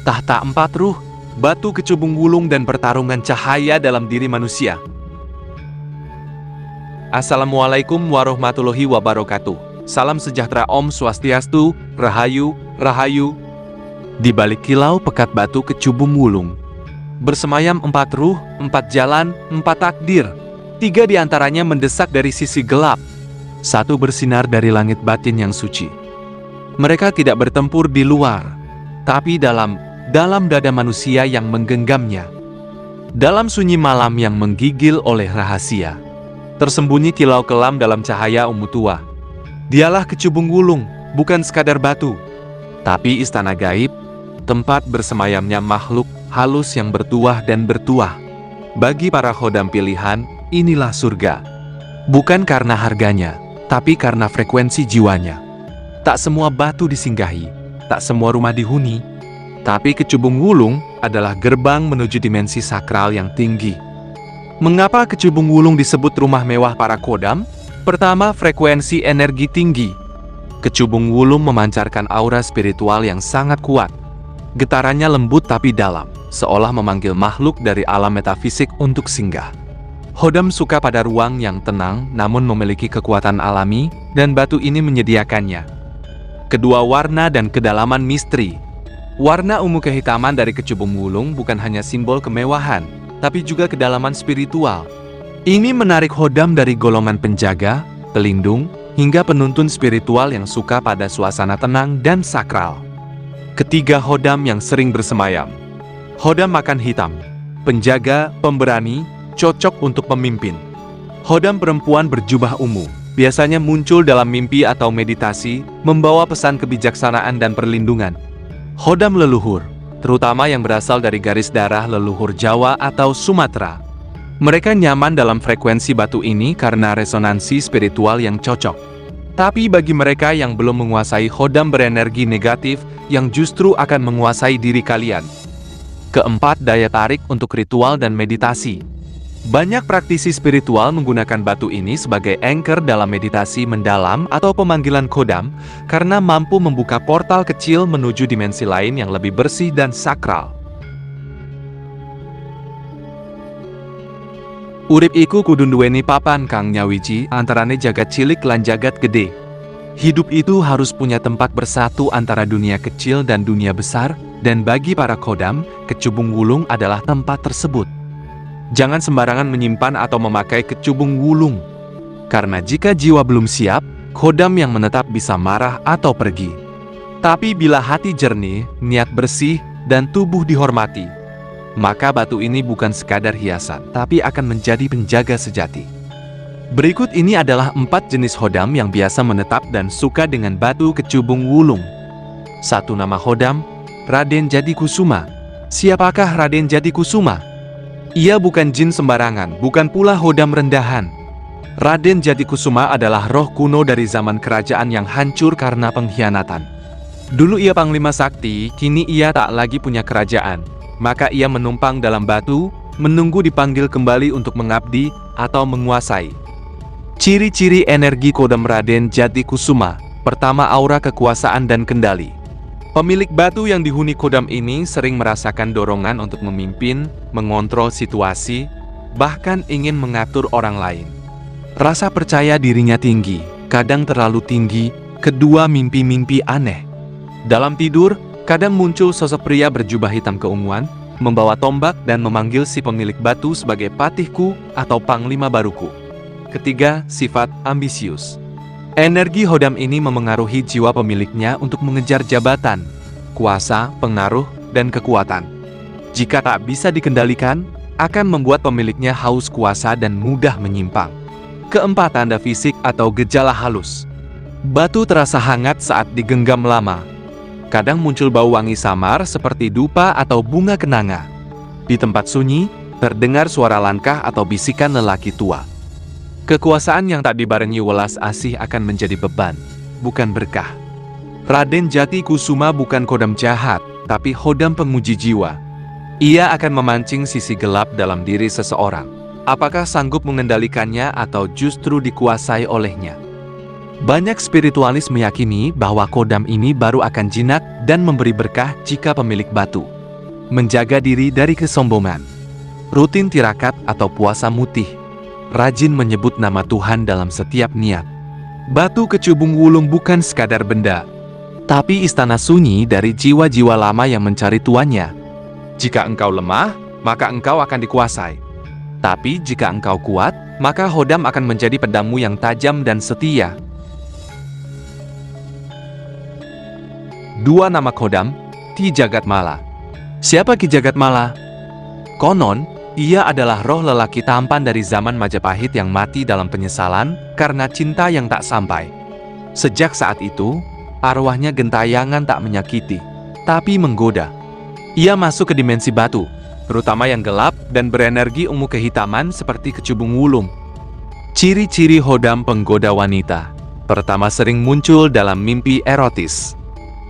tahta empat ruh, batu kecubung wulung dan pertarungan cahaya dalam diri manusia. Assalamualaikum warahmatullahi wabarakatuh. Salam sejahtera, Om Swastiastu, Rahayu, Rahayu. Di balik kilau pekat batu kecubung wulung, bersemayam empat ruh, empat jalan, empat takdir. Tiga di antaranya mendesak dari sisi gelap, satu bersinar dari langit batin yang suci. Mereka tidak bertempur di luar, tapi dalam dada manusia yang menggenggamnya. Dalam sunyi malam yang menggigil oleh rahasia, tersembunyi kilau kelam dalam cahaya ungu tua. Dialah kecubung wulung, bukan sekadar batu, tapi istana gaib, tempat bersemayamnya makhluk halus yang bertuah dan bertuah. Bagi para khodam pilihan, inilah surga. Bukan karena harganya, tapi karena frekuensi jiwanya. Tak semua batu disinggahi, tak semua rumah dihuni, tapi kecubung wulung adalah gerbang menuju dimensi sakral yang tinggi. Mengapa kecubung wulung disebut rumah mewah para khodam? Pertama, frekuensi energi tinggi. Kecubung wulung memancarkan aura spiritual yang sangat kuat. Getarannya lembut tapi dalam, seolah memanggil makhluk dari alam metafisik untuk singgah. Khodam suka pada ruang yang tenang namun memiliki kekuatan alami, dan batu ini menyediakannya. Kedua, warna dan kedalaman misteri. Warna ungu kehitaman dari kecubung wulung bukan hanya simbol kemewahan, tapi juga kedalaman spiritual. Ini menarik khodam dari golongan penjaga, pelindung, hingga penuntun spiritual yang suka pada suasana tenang dan sakral. Ketiga, khodam yang sering bersemayam. Khodam makan hitam, penjaga, pemberani, cocok untuk pemimpin. Khodam perempuan berjubah ungu, biasanya muncul dalam mimpi atau meditasi, membawa pesan kebijaksanaan dan perlindungan. Khodam leluhur, terutama yang berasal dari garis darah leluhur Jawa atau Sumatera. Mereka nyaman dalam frekuensi batu ini karena resonansi spiritual yang cocok. Tapi bagi mereka yang belum menguasai khodam berenergi negatif, yang justru akan menguasai diri kalian. Keempat, daya tarik untuk ritual dan meditasi. Banyak praktisi spiritual menggunakan batu ini sebagai anchor dalam meditasi mendalam atau pemanggilan khodam, karena mampu membuka portal kecil menuju dimensi lain yang lebih bersih dan sakral. Urip iku kudu nduweni papan kang nyawiji antarane jagat cilik lan jagat gede. Hidup itu harus punya tempat bersatu antara dunia kecil dan dunia besar, dan bagi para khodam, kecubung wulung adalah tempat tersebut. Jangan sembarangan menyimpan atau memakai kecubung wulung, karena jika jiwa belum siap, khodam yang menetap bisa marah atau pergi. Tapi bila hati jernih, niat bersih, dan tubuh dihormati, maka batu ini bukan sekadar hiasan, tapi akan menjadi penjaga sejati. Berikut ini adalah 4 jenis khodam yang biasa menetap dan suka dengan batu kecubung wulung. 1. Nama khodam, Raden Djadi Kusuma. Siapakah Raden Djadi Kusuma? Ia bukan jin sembarangan, bukan pula khodam rendahan. Raden Djadi Kusuma adalah roh kuno dari zaman kerajaan yang hancur karena pengkhianatan. Dulu ia panglima sakti, kini ia tak lagi punya kerajaan. Maka ia menumpang dalam batu, menunggu dipanggil kembali untuk mengabdi atau menguasai. Ciri-ciri energi khodam Raden Djadi Kusuma. Pertama, aura kekuasaan dan kendali. Pemilik batu yang dihuni khodam ini sering merasakan dorongan untuk memimpin, mengontrol situasi, bahkan ingin mengatur orang lain. Rasa percaya dirinya tinggi, kadang terlalu tinggi. Kedua, mimpi-mimpi aneh. Dalam tidur, kadang muncul sosok pria berjubah hitam keunguan, membawa tombak dan memanggil si pemilik batu sebagai patihku atau panglima baruku. Ketiga, sifat ambisius. Energi khodam ini memengaruhi jiwa pemiliknya untuk mengejar jabatan, kuasa, pengaruh, dan kekuatan. Jika tak bisa dikendalikan, akan membuat pemiliknya haus kuasa dan mudah menyimpang. Keempat, tanda fisik atau gejala halus. Batu terasa hangat saat digenggam lama. Kadang muncul bau wangi samar seperti dupa atau bunga kenanga. Di tempat sunyi, terdengar suara langkah atau bisikan lelaki tua. Kekuasaan yang tak dibarengi welas asih akan menjadi beban, bukan berkah. Raden Djadi Kusuma bukan khodam jahat, tapi khodam penguji jiwa. Ia akan memancing sisi gelap dalam diri seseorang. Apakah sanggup mengendalikannya atau justru dikuasai olehnya? Banyak spiritualis meyakini bahwa khodam ini baru akan jinak dan memberi berkah jika pemilik batu menjaga diri dari kesombongan, rutin tirakat atau puasa mutih, rajin menyebut nama Tuhan dalam setiap niat. Batu kecubung wulung bukan sekadar benda, tapi istana sunyi dari jiwa-jiwa lama yang mencari tuannya. Jika engkau lemah, maka engkau akan dikuasai. Tapi jika engkau kuat, maka Hodam akan menjadi pedangmu yang tajam dan setia. 2 nama Hodam, Ki Jagatmala. Siapa Ki Jagatmala? Konon, ia adalah roh lelaki tampan dari zaman Majapahit yang mati dalam penyesalan karena cinta yang tak sampai. Sejak saat itu, arwahnya gentayangan tak menyakiti, tapi menggoda. Ia masuk ke dimensi batu, terutama yang gelap dan berenergi ungu kehitaman seperti kecubung wulung. Ciri-ciri Hodam penggoda wanita. Pertama, sering muncul dalam mimpi erotis.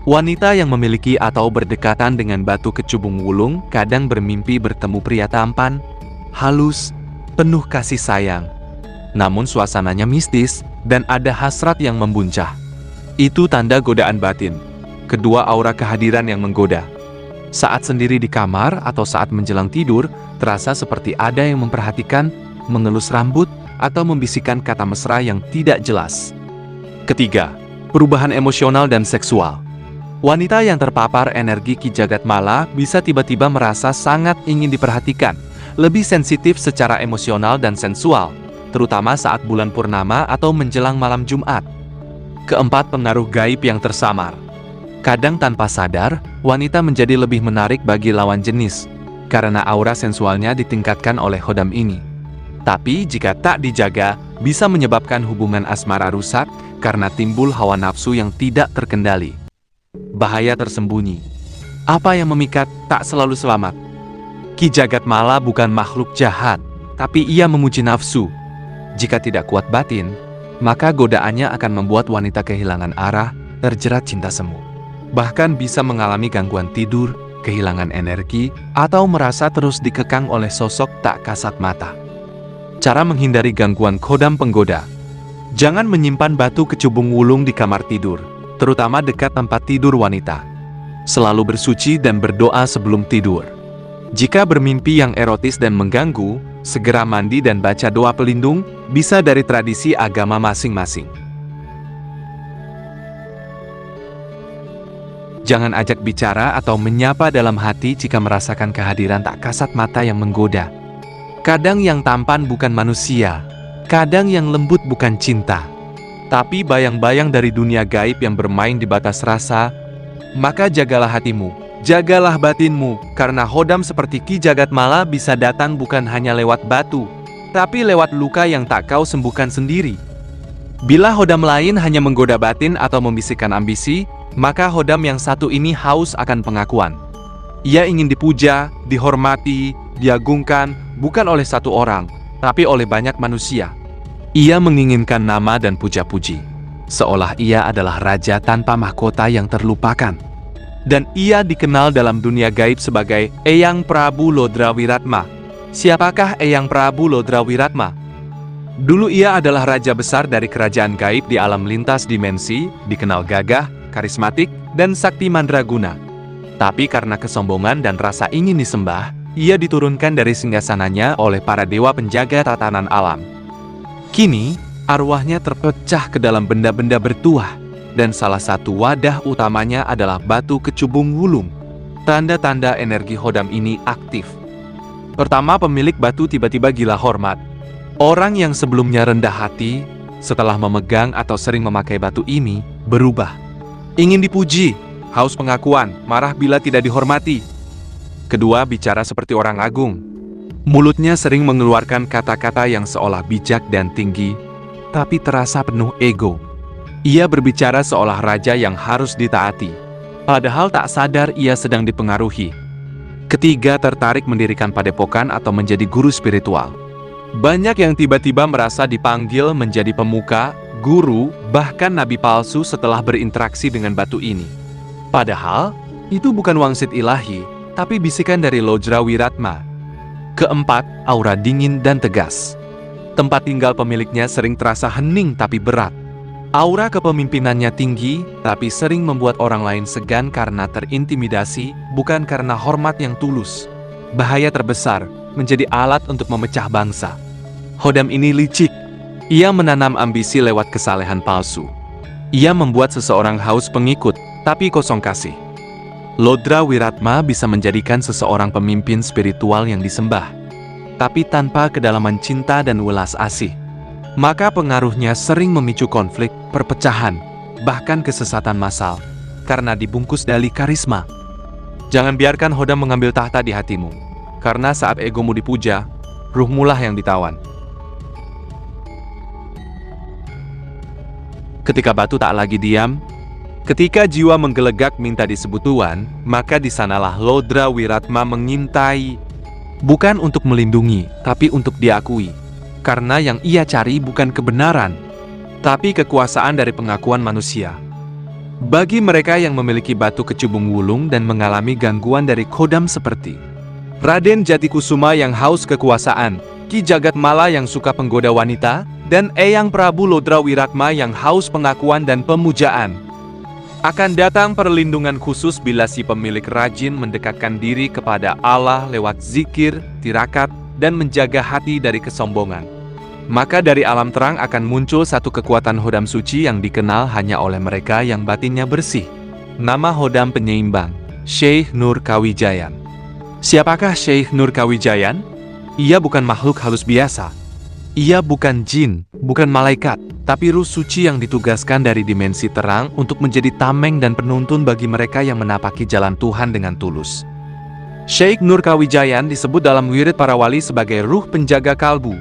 Wanita yang memiliki atau berdekatan dengan batu kecubung wulung kadang bermimpi bertemu pria tampan, halus, penuh kasih sayang. Namun suasananya mistis dan ada hasrat yang membuncah. Itu tanda godaan batin. Kedua, aura kehadiran yang menggoda. Saat sendiri di kamar atau saat menjelang tidur, terasa seperti ada yang memperhatikan, mengelus rambut, atau membisikkan kata mesra yang tidak jelas. Ketiga, perubahan emosional dan seksual. Wanita yang terpapar energi Ki Jagatmala bisa tiba-tiba merasa sangat ingin diperhatikan, lebih sensitif secara emosional dan sensual, terutama saat bulan purnama atau menjelang malam Jumat. Keempat, pengaruh gaib yang tersamar. Kadang tanpa sadar, wanita menjadi lebih menarik bagi lawan jenis, karena aura sensualnya ditingkatkan oleh Hodam ini. Tapi jika tak dijaga, bisa menyebabkan hubungan asmara rusak karena timbul hawa nafsu yang tidak terkendali. Bahaya tersembunyi. Apa yang memikat tak selalu selamat. Ki Jagatmala bukan makhluk jahat, tapi ia memuji nafsu. Jika tidak kuat batin, maka godaannya akan membuat wanita kehilangan arah, terjerat cinta semu. Bahkan bisa mengalami gangguan tidur, kehilangan energi, atau merasa terus dikekang oleh sosok tak kasat mata. Cara menghindari gangguan Hodam penggoda. Jangan menyimpan batu kecubung wulung di kamar tidur, terutama dekat tempat tidur wanita. Selalu bersuci dan berdoa sebelum tidur. Jika bermimpi yang erotis dan mengganggu, segera mandi dan baca doa pelindung, bisa dari tradisi agama masing-masing. Jangan ajak bicara atau menyapa dalam hati jika merasakan kehadiran tak kasat mata yang menggoda. Kadang yang tampan bukan manusia, kadang yang lembut bukan cinta, tapi bayang-bayang dari dunia gaib yang bermain di batas rasa. Maka jagalah hatimu, jagalah batinmu, karena Hodam seperti Ki Jagatmala bisa datang bukan hanya lewat batu, tapi lewat luka yang tak kau sembuhkan sendiri. Bila Hodam lain hanya menggoda batin atau membisikkan ambisi, maka Hodam yang satu ini haus akan pengakuan. Ia ingin dipuja, dihormati, diagungkan, bukan oleh satu orang, tapi oleh banyak manusia. Ia menginginkan nama dan puja-puji, seolah ia adalah raja tanpa mahkota yang terlupakan. Dan ia dikenal dalam dunia gaib sebagai Eyang Prabu Lodrawiratma. Siapakah Eyang Prabu Lodrawiratma? Dulu ia adalah raja besar dari kerajaan gaib di alam lintas dimensi, dikenal gagah, karismatik, dan sakti mandraguna. Tapi karena kesombongan dan rasa ingin disembah, ia diturunkan dari singgasananya oleh para dewa penjaga tatanan alam. Kini, arwahnya terpecah ke dalam benda-benda bertuah, dan salah satu wadah utamanya adalah batu kecubung wulung. Tanda-tanda energi Hodam ini aktif. Pertama, pemilik batu tiba-tiba gila hormat. Orang yang sebelumnya rendah hati, setelah memegang atau sering memakai batu ini, berubah. Ingin dipuji, haus pengakuan, marah bila tidak dihormati. Kedua, bicara seperti orang agung. Mulutnya sering mengeluarkan kata-kata yang seolah bijak dan tinggi, tapi terasa penuh ego. Ia berbicara seolah raja yang harus ditaati, padahal tak sadar ia sedang dipengaruhi. Ketiga, tertarik mendirikan padepokan atau menjadi guru spiritual. Banyak yang tiba-tiba merasa dipanggil menjadi pemuka, guru, bahkan nabi palsu setelah berinteraksi dengan batu ini. Padahal, itu bukan wangsit ilahi, tapi bisikan dari Lodrawiratma. Keempat, aura dingin dan tegas. Tempat tinggal pemiliknya sering terasa hening tapi berat. Aura kepemimpinannya tinggi, tapi sering membuat orang lain segan karena terintimidasi, bukan karena hormat yang tulus. Bahaya terbesar, menjadi alat untuk memecah bangsa. Khodam ini licik. Ia menanam ambisi lewat kesalehan palsu. Ia membuat seseorang haus pengikut, tapi kosong kasih. Lodra Wiratma bisa menjadikan seseorang pemimpin spiritual yang disembah, tapi tanpa kedalaman cinta dan welas asih. Maka pengaruhnya sering memicu konflik, perpecahan, bahkan kesesatan massal, karena dibungkus dalih karisma. Jangan biarkan Khodam mengambil tahta di hatimu, karena saat egomu dipuja, ruhmulah yang ditawan. Ketika batu tak lagi diam, ketika jiwa menggelegak minta disebut tuan, maka di sanalah Lodra Wiratma mengintai, bukan untuk melindungi, tapi untuk diakui. Karena yang ia cari bukan kebenaran, tapi kekuasaan dari pengakuan manusia. Bagi mereka yang memiliki batu kecubung wulung dan mengalami gangguan dari Khodam seperti Raden Jatikusuma yang haus kekuasaan, Ki Jagatmala yang suka penggoda wanita, dan Eyang Prabu Lodra Wiratma yang haus pengakuan dan pemujaan, akan datang perlindungan khusus bila si pemilik rajin mendekatkan diri kepada Allah lewat zikir, tirakat, dan menjaga hati dari kesombongan. Maka dari alam terang akan muncul satu kekuatan Khodam suci yang dikenal hanya oleh mereka yang batinnya bersih. Nama Khodam penyeimbang, Syekh Nur Kawijayan. Siapakah Syekh Nur Kawijayan? Ia bukan makhluk halus biasa. Ia bukan jin, bukan malaikat, tapi ruh suci yang ditugaskan dari dimensi terang untuk menjadi tameng dan penuntun bagi mereka yang menapaki jalan Tuhan dengan tulus. Syekh Nur Kawijayan disebut dalam wirid para wali sebagai ruh penjaga kalbu.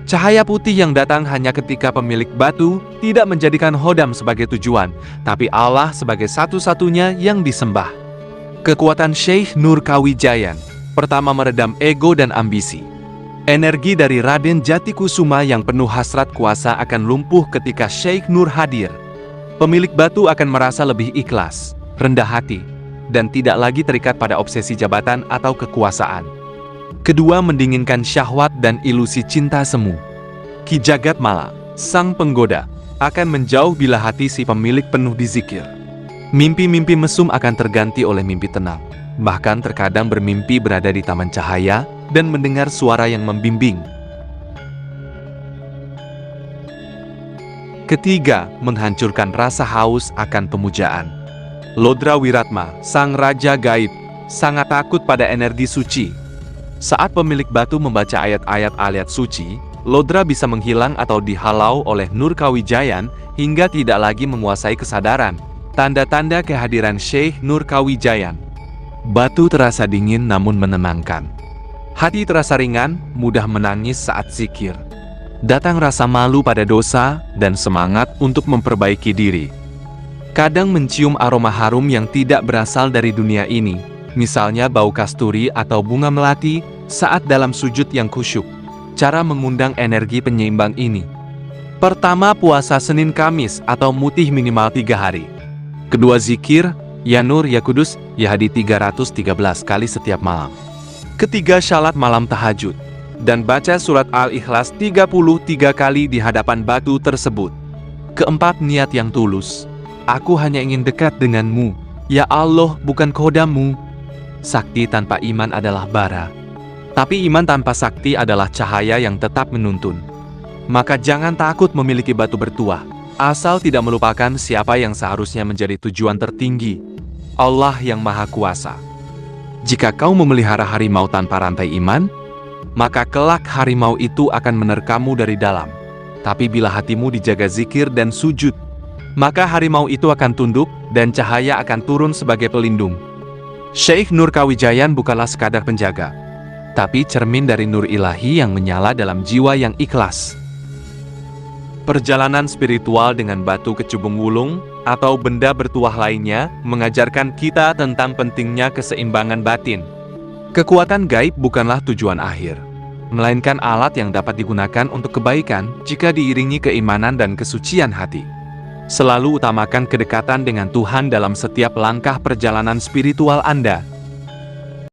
Cahaya putih yang datang hanya ketika pemilik batu tidak menjadikan Khodam sebagai tujuan, tapi Allah sebagai satu-satunya yang disembah. Kekuatan Syekh Nur Kawijayan pertama meredam ego dan ambisi. Energi dari Raden Jatikusuma yang penuh hasrat kuasa akan lumpuh ketika Syekh Nur hadir. Pemilik batu akan merasa lebih ikhlas, rendah hati, dan tidak lagi terikat pada obsesi jabatan atau kekuasaan. Kedua, mendinginkan syahwat dan ilusi cinta semu. Ki Jagatmala, sang penggoda, akan menjauh bila hati si pemilik penuh dizikir. Mimpi-mimpi mesum akan terganti oleh mimpi tenang. Bahkan terkadang bermimpi berada di taman cahaya dan mendengar suara yang membimbing. Ketiga, menghancurkan rasa haus akan pemujaan. Lodra Wiratma, sang raja gaib, sangat takut pada energi suci. Saat pemilik batu membaca ayat-ayat aliat suci, Lodra bisa menghilang atau dihalau oleh Nur Kawijayan hingga tidak lagi menguasai kesadaran. Tanda-tanda kehadiran Syekh Nur Kawijayan. Batu terasa dingin namun menenangkan. Hati terasa ringan, mudah menangis saat zikir. Datang rasa malu pada dosa dan semangat untuk memperbaiki diri. Kadang mencium aroma harum yang tidak berasal dari dunia ini, misalnya bau kasturi atau bunga melati saat dalam sujud yang khusyuk. Cara mengundang energi penyeimbang ini. Pertama, puasa Senin Kamis atau mutih minimal 3 hari. Kedua, zikir, Ya Nur, Ya Kudus, Ya Hadi 313 kali setiap malam. Ketiga, syalat malam tahajud. Dan baca surat Al-Ikhlas 33 kali di hadapan batu tersebut. Keempat, niat yang tulus. Aku hanya ingin dekat denganmu, ya Allah, bukan Khodammu. Sakti tanpa iman adalah bara. Tapi iman tanpa sakti adalah cahaya yang tetap menuntun. Maka jangan takut memiliki batu bertuah, asal tidak melupakan siapa yang seharusnya menjadi tujuan tertinggi, Allah yang Maha Kuasa. Jika kau memelihara harimau tanpa rantai iman, maka kelak harimau itu akan menerkammu dari dalam. Tapi bila hatimu dijaga zikir dan sujud, maka harimau itu akan tunduk dan cahaya akan turun sebagai pelindung. Syekh Nur Kawijayan bukanlah sekadar penjaga, tapi cermin dari nur ilahi yang menyala dalam jiwa yang ikhlas. Perjalanan spiritual dengan batu kecubung wulung atau benda bertuah lainnya mengajarkan kita tentang pentingnya keseimbangan batin. Kekuatan gaib bukanlah tujuan akhir, melainkan alat yang dapat digunakan untuk kebaikan jika diiringi keimanan dan kesucian hati. Selalu utamakan kedekatan dengan Tuhan dalam setiap langkah perjalanan spiritual Anda.